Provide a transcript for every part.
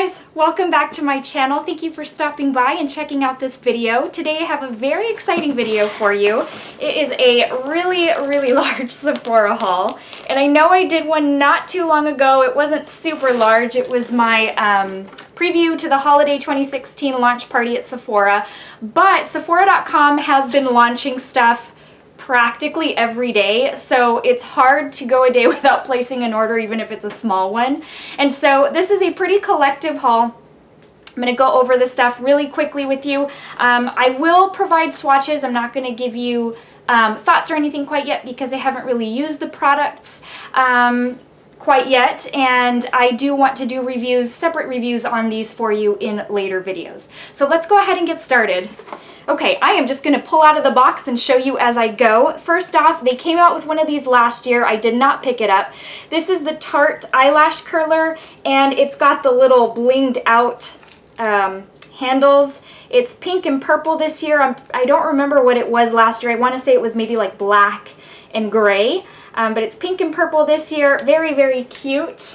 guys, welcome back to my channel. Thank you for stopping by and checking out this video. Today I have a very exciting video for you. It is a really large Sephora haul, and I know I did one not too long ago. It wasn't super large. It was my preview to the holiday 2016 launch party at Sephora, but Sephora.com has been launching stuff practically every day, so it's hard to go a day without placing an order, even if it's a small one. And so this is a pretty collective haul. I'm going to go over this stuff really quickly with you. I will provide swatches. I'm not going to give you thoughts or anything quite yet because I haven't really used the products quite yet, and I do want to do reviews, separate reviews on these for you in later videos. So let's go ahead and get started. Okay, I am just going to pull out of the box and show you as I go. First off, they came out with one of these last year. I did not pick it up. This is the Tarte Eyelash Curler, and it's got the little blinged out handles. It's pink and purple this year. I don't remember what it was last year. I want to say it was maybe like black and gray, but it's pink and purple this year. Very cute.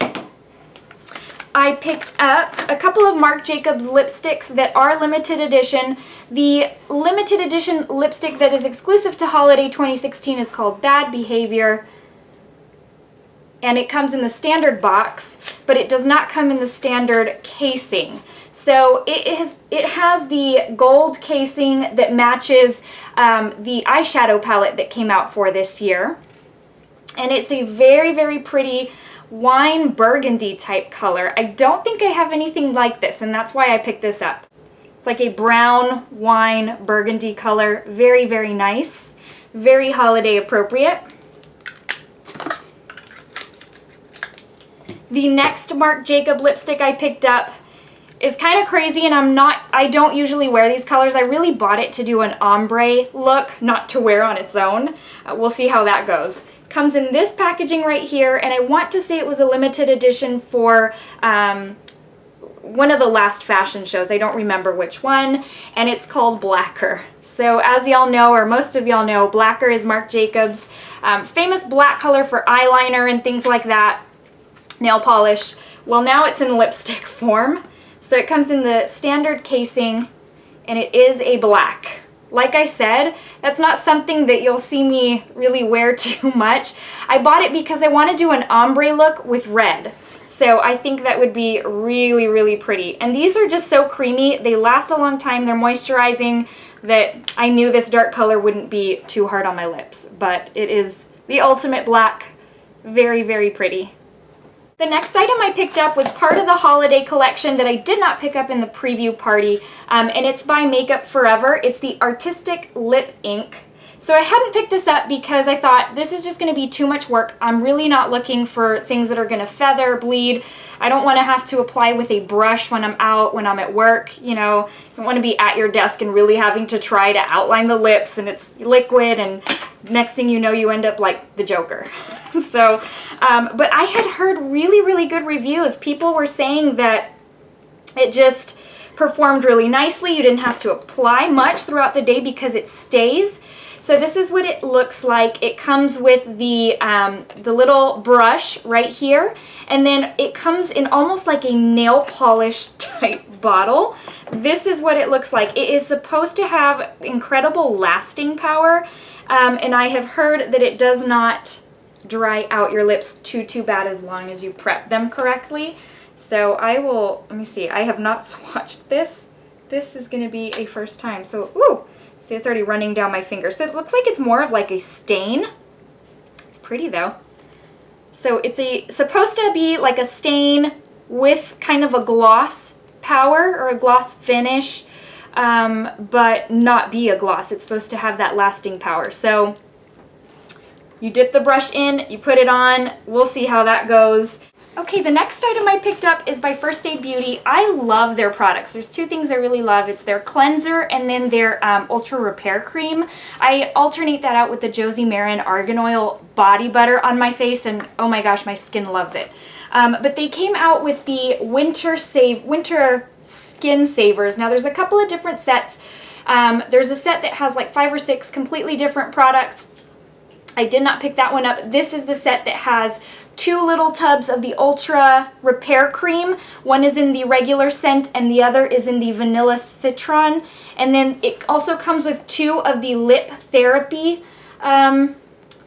I picked up a couple of Marc Jacobs lipsticks that are limited edition. The limited edition lipstick that is exclusive to holiday 2016 is called Bad Behavior, and it comes in the standard box, but it does not come in the standard casing. So it has the gold casing that matches the eyeshadow palette that came out for this year, and it's a very pretty wine burgundy type color. I don't think I have anything like this, and that's why I picked this up. It's like a brown wine burgundy color. Very nice. Very holiday appropriate. The next Marc Jacobs lipstick I picked up is kind of crazy, and I don't usually wear these colors. I really bought it to do an ombre look, not to wear on its own. We'll see how that goes. Comes in this packaging right here, and I want to say it was a limited edition for one of the last fashion shows. I don't remember which one, and it's called Blacquer. So as y'all know, or most of y'all know, Blacquer is Marc Jacobs' famous black color for eyeliner and things like that, nail polish. Well, now it's in lipstick form. So it comes in the standard casing, and it is a black. Like I said, that's not something that you'll see me really wear too much. I bought it because I want to do an ombre look with red. So I think that would be really pretty. And these are just so creamy. They last a long time. They're moisturizing, that I knew this dark color wouldn't be too hard on my lips. But it is the ultimate black. Very pretty. The next item I picked up was part of the holiday collection that I did not pick up in the preview party, and it's by Makeup Forever. It's the Artistic Lip Ink. So I hadn't picked this up because I thought this is just going to be too much work. I'm really not looking for things that are going to feather, bleed. I don't want to have to apply with a brush when I'm out, when I'm at work. You know, I don't want to be at your desk and really having to try to outline the lips, and it's liquid, and next thing you know, you end up like the Joker. So, but I had heard really good reviews. People were saying that it just performed really nicely. You didn't have to apply much throughout the day because it stays. So this is what it looks like. It comes with the little brush right here, and then it comes in almost like a nail polish type bottle. This is what it looks like. It is supposed to have incredible lasting power, and I have heard that it does not dry out your lips too bad as long as you prep them correctly. So I will, let me see, I have not swatched this. This is going to be a first time. So, ooh, see, it's already running down my finger. So it looks like it's more of like a stain. It's pretty though. So it's supposed to be like a stain with kind of a gloss power or a gloss finish, but not be a gloss. It's supposed to have that lasting power. So you dip the brush in, you put it on, we'll see how that goes. Okay, the next item I picked up is by First Aid Beauty. I love their products. There's two things I really love. It's their cleanser and then their Ultra Repair Cream. I alternate that out with the Josie Maran Argan Oil Body Butter on my face, and oh my gosh, my skin loves it. But they came out with the Winter Skin Savers. Now there's a couple of different sets. There's a set that has like 5 or 6 completely different products. I did not pick that one up. This is the set that has 2 little tubs of the Ultra Repair Cream. One is in the regular scent and the other is in the Vanilla Citron. And then it also comes with 2 of the Lip Therapy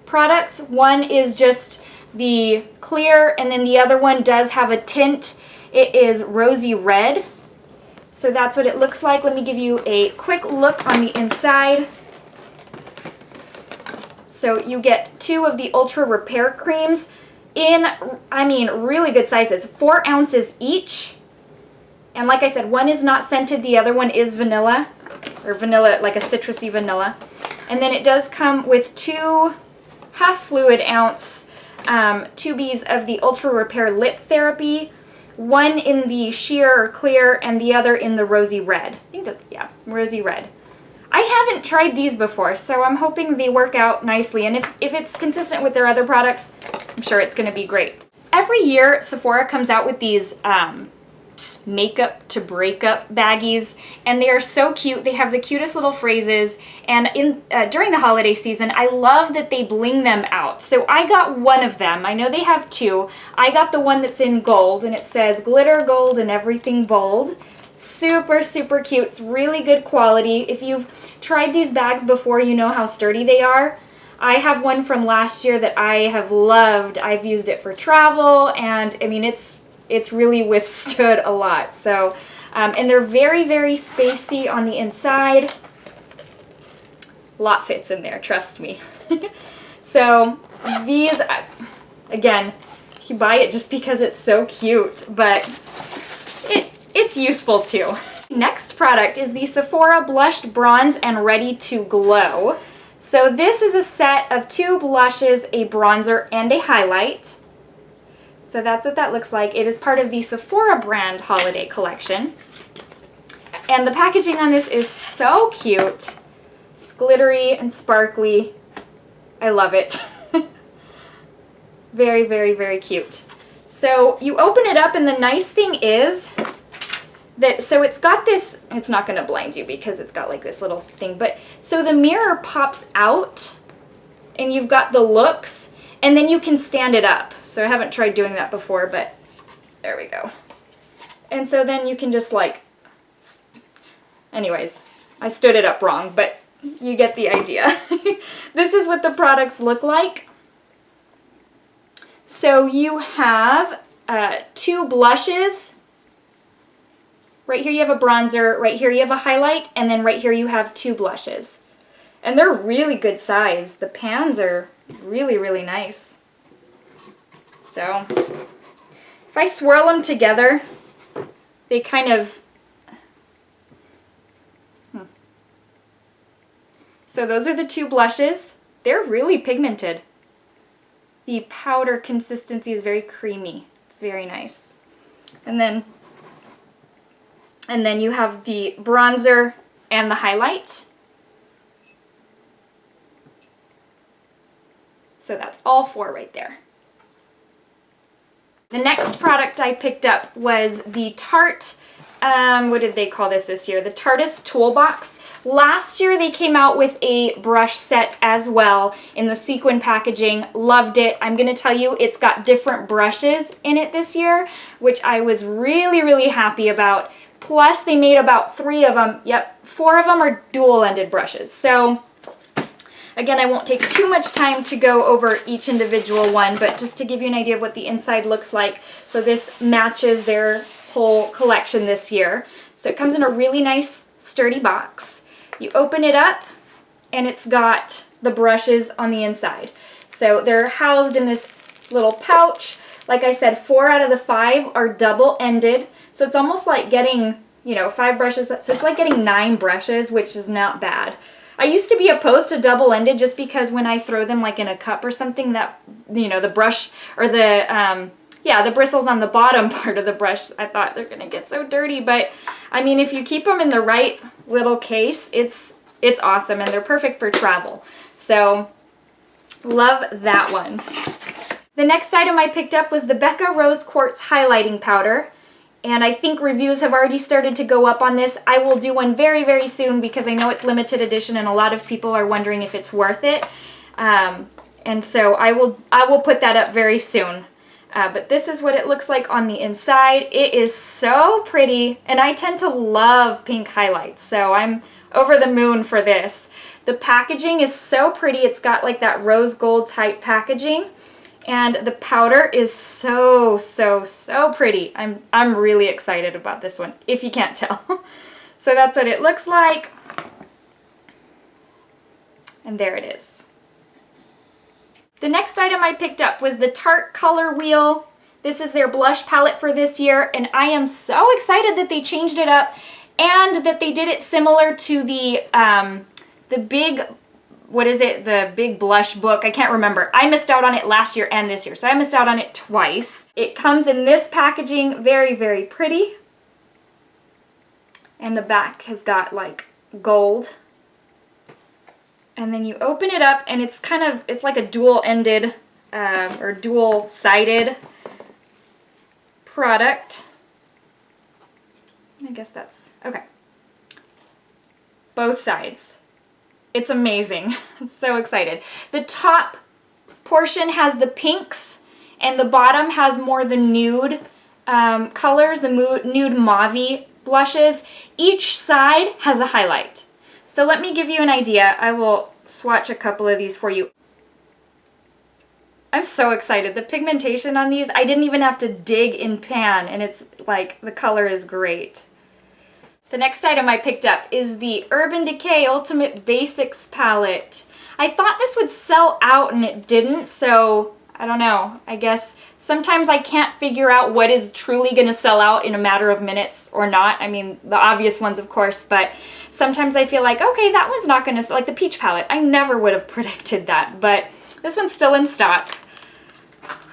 products. One is just the clear, and then the other one does have a tint. It is rosy red. So that's what it looks like. Let me give you a quick look on the inside. So you get 2 of the Ultra Repair Creams in, I mean, really good sizes, 4 ounces each. And like I said, one is not scented, the other one is vanilla, or vanilla, like a citrusy vanilla. And then it does come with 2 half fluid ounce tubies of the Ultra Repair Lip Therapy, one in the sheer or clear and the other in the rosy red. I think that's, yeah, rosy red. I haven't tried these before, so I'm hoping they work out nicely, and if it's consistent with their other products, I'm sure it's going to be great. Every year, Sephora comes out with these makeup to breakup baggies, and they are so cute. They have the cutest little phrases, and during the holiday season, I love that they bling them out. So I got one of them. I know they have 2. I got the one that's in gold, and it says glitter gold and everything bold. Super, super cute. It's really good quality. If you've tried these bags before, you know how sturdy they are. I have one from last year that I have loved. I've used it for travel, and I mean, it's really withstood a lot. So, and they're very, very spacey on the inside. A lot fits in there, trust me. So these, again, you buy it just because it's so cute, but it's useful too. Next product is the Sephora Blushed Bronze and Ready to Glow. So this is a set of 2 blushes, a bronzer, and a highlight. So that's what that looks like. It is part of the Sephora brand holiday collection. And the packaging on this is so cute. It's glittery and sparkly. I love it. Very, very, very cute. So you open it up, and the nice thing is that, so it's got this, it's not going to blind you because it's got like this little thing, but so the mirror pops out and you've got the looks, and then you can stand it up. So I haven't tried doing that before, but there we go. And so then you can just like, anyways, I stood it up wrong, but you get the idea. This is what the products look like. So you have 2 blushes. Right here you have a bronzer, right here you have a highlight, and then right here you have 2 blushes. And they're really good size. The pans are really, really nice. So if I swirl them together, they kind of, So those are the 2 blushes. They're really pigmented. The powder consistency is very creamy. It's very nice. And then you have the bronzer and the highlight. So that's all 4 right there. The next product I picked up was the Tarte, what did they call this year? The Tarteist Toolbox. Last year they came out with a brush set as well in the sequin packaging. Loved it. I'm going to tell you, it's got different brushes in it this year, which I was really, really happy about. Plus they made about 3 of them. Yep, 4 of them are dual-ended brushes. So again, I won't take too much time to go over each individual one, but just to give you an idea of what the inside looks like. So this matches their whole collection this year. So it comes in a really nice sturdy box. You open it up and it's got the brushes on the inside. So they're housed in this little pouch. Like I said, 4 out of the 5 are double-ended. So it's almost like getting, 5 brushes, but so it's like getting 9 brushes, which is not bad. I used to be opposed to double-ended just because when I throw them like in a cup or something, that, the brush or the bristles on the bottom part of the brush, I thought they're gonna get so dirty. But I mean, if you keep them in the right little case, it's awesome, and they're perfect for travel. So love that one. The next item I picked up was the Becca Rose Quartz Highlighting Powder. And I think reviews have already started to go up on this. I will do one very, very soon because I know it's limited edition and a lot of people are wondering if it's worth it. And so I will put that up very soon. But this is what it looks like on the inside. It is so pretty, and I tend to love pink highlights, so I'm over the moon for this. The packaging is so pretty. It's got like that rose gold type packaging, and the powder is so pretty. I'm really excited about this one, if you can't tell. So that's what it looks like. And there it is. The next item I picked up was the Tarte Color Wheel. This is their blush palette for this year, and I am so excited that they changed it up and that they did it similar to the big, what is it, the big blush book. I can't remember. I missed out on it last year and this year, so I missed out on it twice. It comes in this packaging, very pretty. And the back has got like gold. And then you open it up, and it's kind of, it's like a dual-ended or dual-sided product. I guess that's, okay. Both sides. It's amazing. I'm so excited. The top portion has the pinks, and the bottom has more the nude colors, the nude mauve blushes. Each side has a highlight. So let me give you an idea. I will swatch a couple of these for you. I'm so excited. The pigmentation on these, I didn't even have to dig in pan, and it's like, the color is great. The next item I picked up is the Urban Decay Ultimate Basics palette. I thought this would sell out and it didn't, so I don't know. I guess sometimes I can't figure out what is truly going to sell out in a matter of minutes or not. I mean, the obvious ones, of course, but sometimes I feel like, okay, that one's not going to sell. Like the peach palette, I never would have predicted that, but this one's still in stock.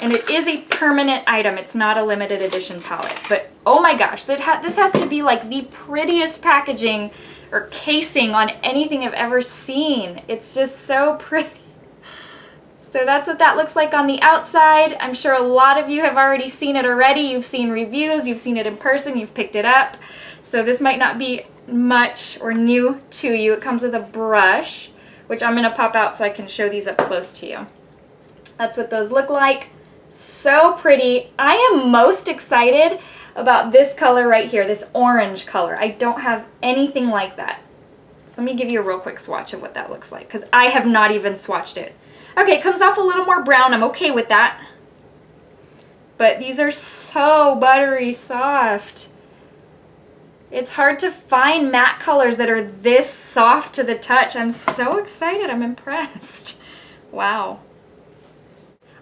And it is a permanent item. It's not a limited edition palette. But oh my gosh, this has to be like the prettiest packaging or casing on anything I've ever seen. It's just so pretty. So that's what that looks like on the outside. I'm sure a lot of you have already seen it already. You've seen reviews, you've seen it in person, you've picked it up. So this might not be much or new to you. It comes with a brush, which I'm going to pop out so I can show these up close to you. That's what those look like. So pretty. I am most excited about this color right here, this orange color. I don't have anything like that. So let me give you a real quick swatch of what that looks like, because I have not even swatched it. Okay, it comes off a little more brown. I'm okay with that. But these are so buttery soft. It's hard to find matte colors that are this soft to the touch. I'm so excited. I'm impressed. Wow.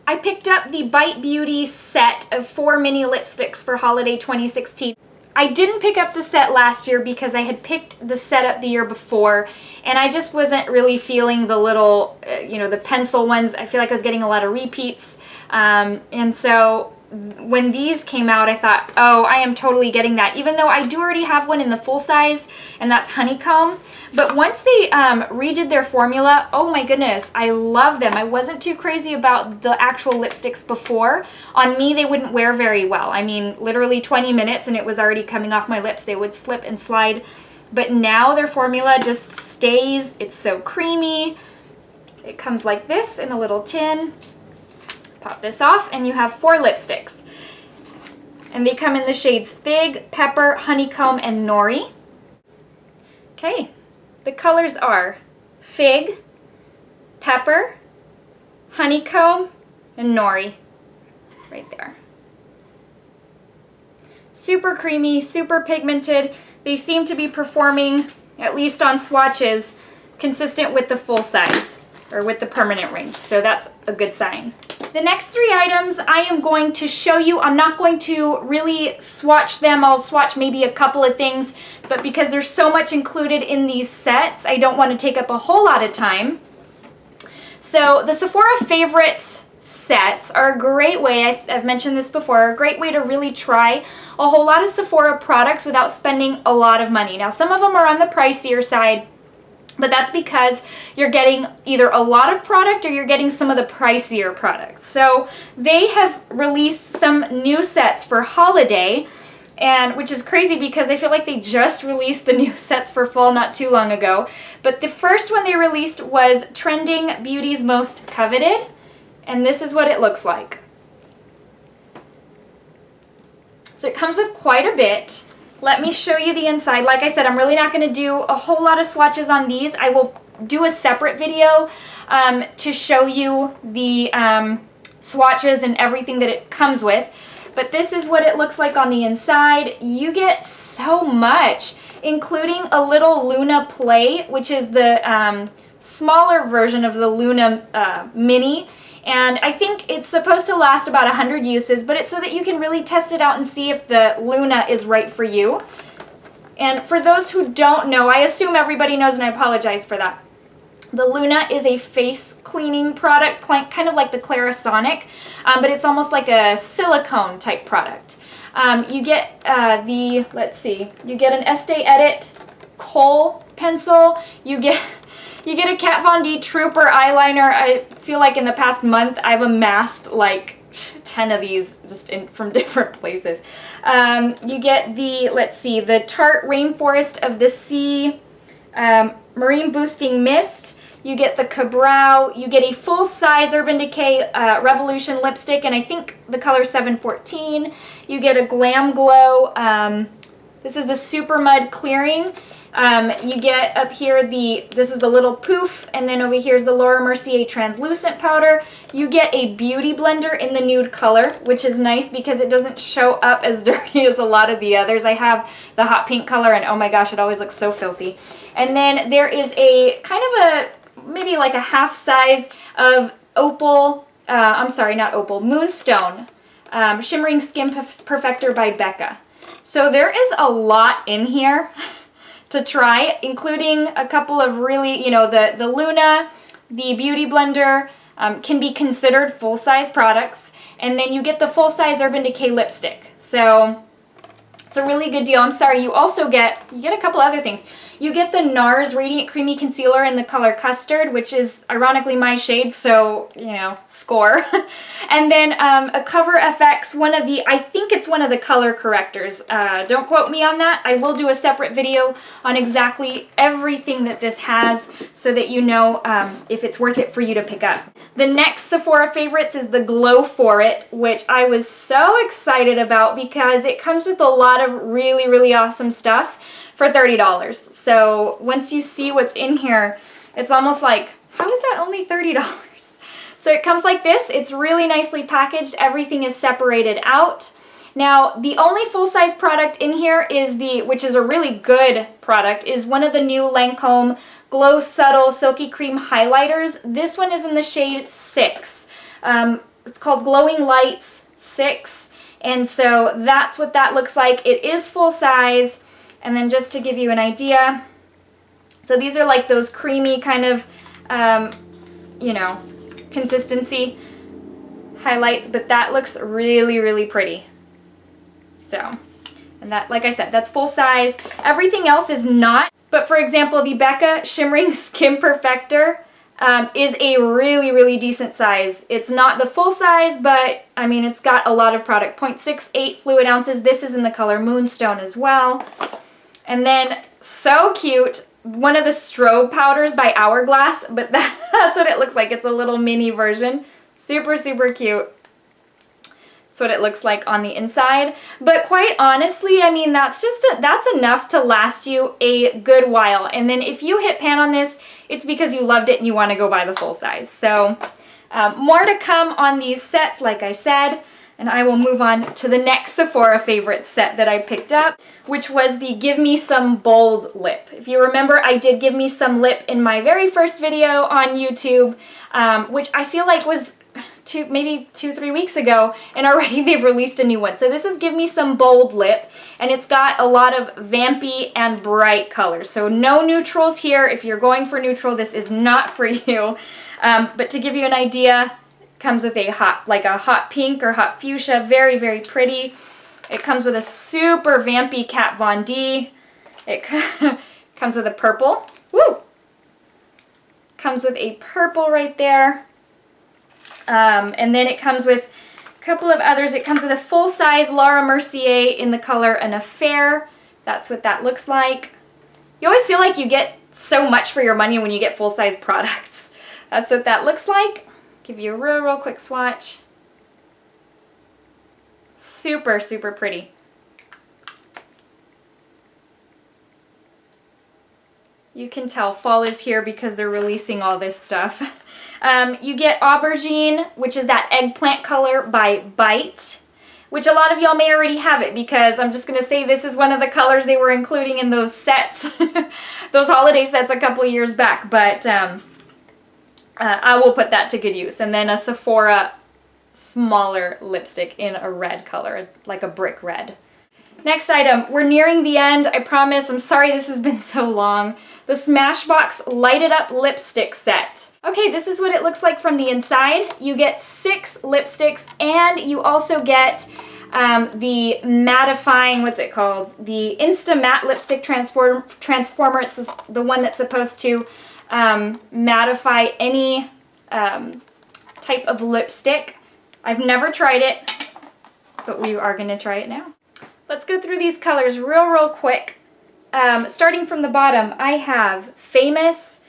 I picked up the Bite Beauty set of 4 mini lipsticks for holiday 2016. I didn't pick up the set last year because I had picked the set up the year before, and I just wasn't really feeling the little, the pencil ones. I feel like I was getting a lot of repeats. And so when these came out, I thought, oh, I am totally getting that, even though I do already have one in the full size, and that's Honeycomb. But once they redid their formula, oh my goodness, I love them. I wasn't too crazy about the actual lipsticks before. On me, they wouldn't wear very well. I mean, literally 20 minutes and it was already coming off my lips. They would slip and slide. But now their formula just stays. It's so creamy. It comes like this in a little tin. Pop this off and you have 4 lipsticks. And they come in the shades Fig, Pepper, Honeycomb, and Nori. Okay. The colors are Fig, Pepper, Honeycomb, and Nori. Right there. Super creamy, super pigmented. They seem to be performing, at least on swatches, consistent with the full size, or with the permanent range. So that's a good sign. The next 3 items I am going to show you. I'm not going to really swatch them. I'll swatch maybe a couple of things, but because there's so much included in these sets, I don't want to take up a whole lot of time. So the Sephora Favorites sets are a great way, I've mentioned this before, a great way to really try a whole lot of Sephora products without spending a lot of money. Now, some of them are on the pricier side, but that's because you're getting either a lot of product or you're getting some of the pricier products. So they have released some new sets for holiday, and which is crazy because I feel like they just released the new sets for fall not too long ago. But the first one they released was Trending Beauty's Most Coveted. And this is what it looks like. So it comes with quite a bit. Let me show you the inside. Like I said, I'm really not going to do a whole lot of swatches on these. I will do a separate video to show you the swatches and everything that it comes with. But this is what it looks like on the inside. You get so much, including a little Luna Play, which is the smaller version of the Luna Mini. And I think it's supposed to last about 100 uses, but it's so that you can really test it out and see if the Luna is right for you. And for those who don't know, I assume everybody knows, and I apologize for that. The Luna is a face cleaning product, kind of like the Clarisonic, but it's almost like a silicone type product. You get let's see, you get an Estee Edit Kohl pencil, you get a Kat Von D Trooper eyeliner. I feel like in the past month I've amassed like 10 of these just from different places. You get the, let's see, the Tarte Rainforest of the Sea Marine Boosting Mist. You get the Cabrow. You get a full-size Urban Decay Revolution lipstick, and I think the color 714. You get a Glam Glow. This is the Super Mud Clearing. You get up here this is the little poof, and then over here is the Laura Mercier translucent powder. You get a beauty blender in the nude color, which is nice because it doesn't show up as dirty as a lot of the others. I have the hot pink color, and oh my gosh, it always looks so filthy. And then there is a kind of a, maybe like a half size of Opal, I'm sorry, not Opal, Moonstone Shimmering Skin Perfector by Becca. So there is a lot in here to try, including a couple of really, you know, the Luna, the Beauty Blender can be considered full-size products, and then you get the full-size Urban Decay lipstick. So it's a really good deal. I'm sorry, you also get a couple other things. You get the NARS Radiant Creamy Concealer in the color Custard, which is ironically my shade, so, you know, score. And then a Cover FX, I think it's one of the color correctors. Don't quote me on that. I will do a separate video on exactly everything that this has so that you know if it's worth it for you to pick up. The next Sephora Favorites is the Glow For It, which I was so excited about because it comes with a lot of really, really awesome stuff for $30. So once you see what's in here, it's almost like, how is that only $30? So it comes like this. It's really nicely packaged. Everything is separated out. Now, the only full-size product in here is which is a really good product, is one of the new Lancome Glow Subtle Silky Cream Highlighters. This one is in the shade 6. It's called Glowing Lights 6. And so that's what that looks like. It is full-size. And then just to give you an idea, so these are like those creamy kind of, you know, consistency highlights, but that looks really, really pretty. So, and that, like I said, that's full size. Everything else is not, but for example, the Becca Shimmering Skin Perfector is a really, really decent size. It's not the full size, but I mean, it's got a lot of product. 0.68 fluid ounces. This is in the color Moonstone as well. And then, so cute, one of the strobe powders by Hourglass, but that's what it looks like. It's a little mini version. Super, super cute. That's what it looks like on the inside. But quite honestly, I mean, that's enough to last you a good while. And then if you hit pan on this, it's because you loved it and you want to go buy the full size. So more to come on these sets, like I said. And I will move on to the next Sephora Favorite set that I picked up, which was the Give Me Some Bold Lip. If you remember, I did Give Me Some Lip in my very first video on YouTube, which I feel like was maybe 2-3 weeks ago, and already they've released a new one. So this is Give Me Some Bold Lip, and it's got a lot of vampy and bright colors. So no neutrals here. If you're going for neutral, this is not for you. But to give you an idea, comes with a hot pink or hot fuchsia, very, very pretty. It comes with a super vampy Kat Von D. It comes with a purple. Woo! Comes with a purple right there. And then it comes with a couple of others. It comes with a full-size Laura Mercier in the color An Affair. That's what that looks like. You always feel like you get so much for your money when you get full-size products. That's what that looks like. Give you a real quick swatch. Super, super pretty. You can tell fall is here because they're releasing all this stuff. You get Aubergine, which is that eggplant color by Bite, which a lot of y'all may already have it because I'm just going to say this is one of the colors they were including in those sets, those holiday sets a couple years back, but I will put that to good use. And then a Sephora smaller lipstick in a red color, like a brick red. Next item, we're nearing the end, I promise. I'm sorry this has been so long. The Smashbox Light It Up lipstick set. Okay, this is what it looks like from the inside. You get 6 lipsticks and you also get the mattifying, what's it called? The Insta Matte Lipstick Transformer. It's the one that's supposed to mattify any type of lipstick. I've never tried it, but we are gonna try it now. Let's go through these colors real quick. Starting from the bottom, I have Famous,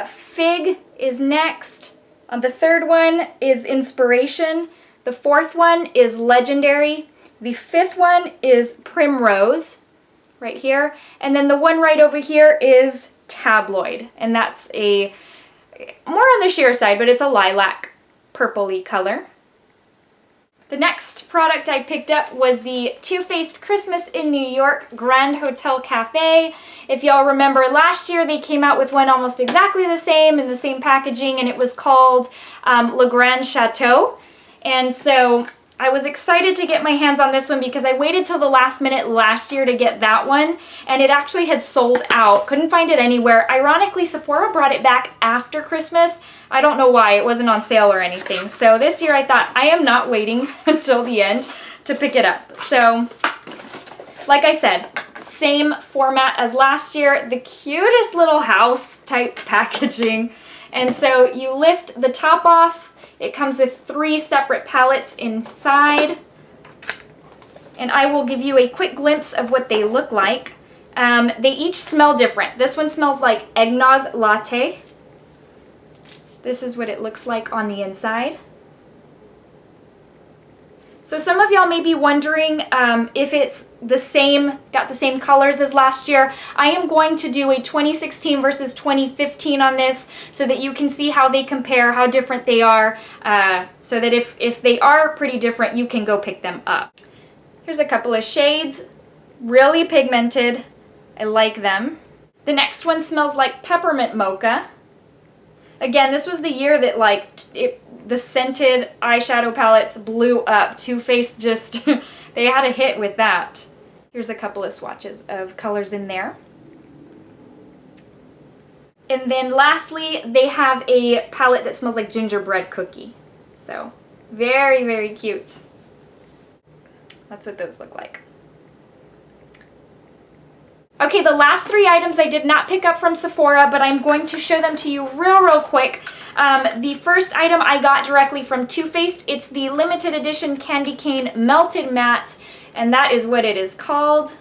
Fig is next. The third one is Inspiration. The fourth one is Legendary. The fifth one is Primrose, right here. And then the one right over here is Tabloid. And that's a more on the sheer side, but it's a lilac purpley color. The next product I picked up was the Too Faced Christmas in New York Grand Hotel Cafe. If y'all remember last year, they came out with one almost exactly the same in the same packaging, and it was called Le Grand Chateau. And so I was excited to get my hands on this one because I waited till the last minute last year to get that one, and it actually had sold out. Couldn't find it anywhere. Ironically, Sephora brought it back after Christmas. I don't know why. It wasn't on sale or anything. So this year I thought, I am not waiting until the end to pick it up. So, like I said, same format as last year. The cutest little house type packaging. And so you lift the top off. It comes with 3 separate palettes inside. And I will give you a quick glimpse of what they look like. They each smell different. This one smells like eggnog latte. This is what it looks like on the inside. So some of y'all may be wondering if it's the same, got the same colors as last year. I am going to do a 2016 versus 2015 on this so that you can see how they compare, how different they are, so that if they are pretty different, you can go pick them up. Here's a couple of shades, really pigmented. I like them. The next one smells like peppermint mocha. Again, this was the year that the scented eyeshadow palettes blew up. Too Faced just, they had a hit with that. Here's a couple of swatches of colors in there. And then lastly, they have a palette that smells like gingerbread cookie. So, very cute. That's what those look like. Okay, the last 3 items I did not pick up from Sephora, but I'm going to show them to you real quick. The first item I got directly from Too Faced. It's the limited edition Candy Cane Melted Matte, and that is what it is called.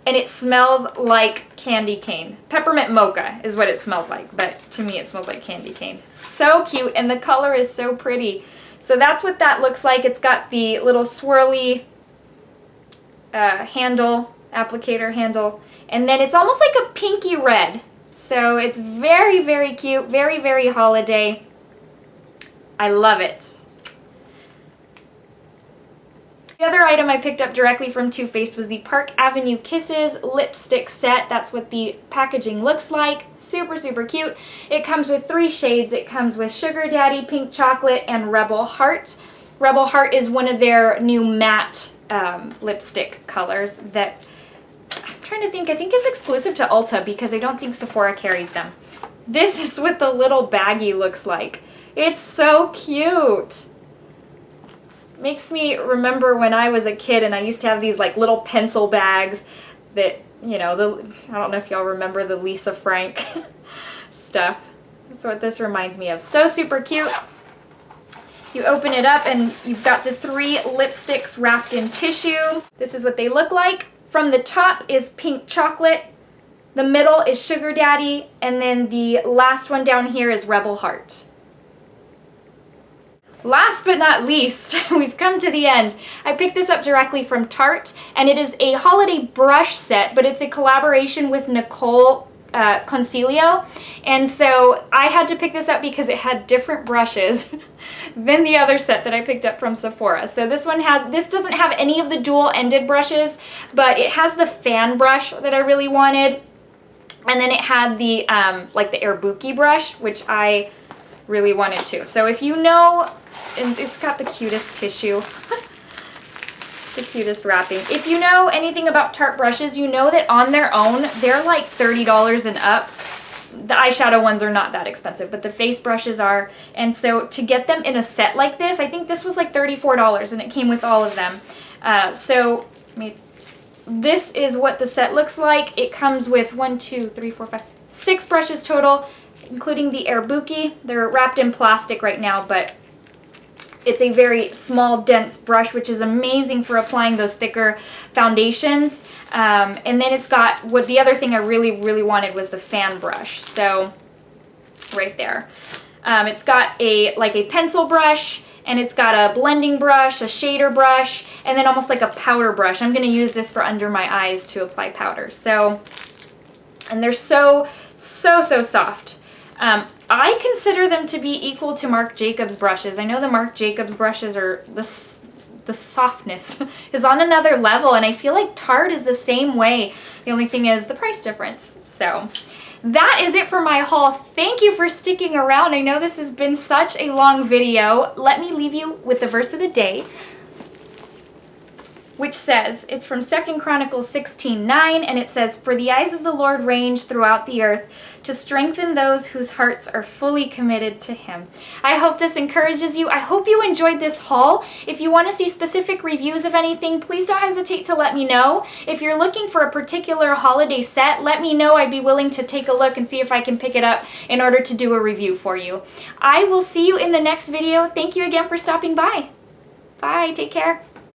And it smells like candy cane. Peppermint mocha is what it smells like, but to me it smells like candy cane. So cute, and the color is so pretty. So that's what that looks like. It's got the little swirly handle, applicator handle, and then it's almost like a pinky red. So it's very cute, very holiday. I love it. The other item I picked up directly from Too Faced was the Park Avenue Kisses lipstick set. That's what the packaging looks like. Super cute. It comes with 3 shades. It comes with Sugar Daddy, Pink Chocolate, and Rebel Heart. Rebel Heart is one of their new matte lipstick colors that I'm trying to think, I think it's exclusive to Ulta because I don't think Sephora carries them. This is what the little baggie looks like. It's so cute. Makes me remember when I was a kid and I used to have these like little pencil bags that, you know, I don't know if y'all remember the Lisa Frank stuff. That's what this reminds me of. So super cute. You open it up and you've got the 3 lipsticks wrapped in tissue. This is what they look like. From the top is Pink Chocolate, the middle is Sugar Daddy, and then the last one down here is Rebel Heart. Last but not least, we've come to the end. I picked this up directly from Tarte, and it is a holiday brush set, but it's a collaboration with Nicole Concilio. And so I had to pick this up because it had different brushes than the other set that I picked up from Sephora. So this doesn't have any of the dual-ended brushes, but it has the fan brush that I really wanted. And then it had the, like the Airbuki brush, which I really wanted too. So if you know, and it's got the cutest tissue, the cutest wrapping. If you know anything about Tarte brushes, you know that on their own, they're like $30 and up. The eyeshadow ones are not that expensive, but the face brushes are. And so to get them in a set like this, I think this was like $34 and it came with all of them. This is what the set looks like. It comes with 6 brushes total, including the Airbuki. They're wrapped in plastic right now, but it's a very small, dense brush, which is amazing for applying those thicker foundations. And then it's got, the other thing I really, really wanted was the fan brush. So, right there. It's got like a pencil brush, and it's got a blending brush, a shader brush, and then almost like a powder brush. I'm going to use this for under my eyes to apply powder. So, and they're so soft. I consider them to be equal to Marc Jacobs brushes. I know the Marc Jacobs brushes are, the softness is on another level, and I feel like Tarte is the same way. The only thing is the price difference. So that is it for my haul. Thank you for sticking around. I know this has been such a long video. Let me leave you with the verse of the day, which says, it's from 2 Chronicles 16:9, and it says, "For the eyes of the Lord range throughout the earth to strengthen those whose hearts are fully committed to Him." I hope this encourages you. I hope you enjoyed this haul. If you want to see specific reviews of anything, please don't hesitate to let me know. If you're looking for a particular holiday set, let me know. I'd be willing to take a look and see if I can pick it up in order to do a review for you. I will see you in the next video. Thank you again for stopping by. Bye. Take care.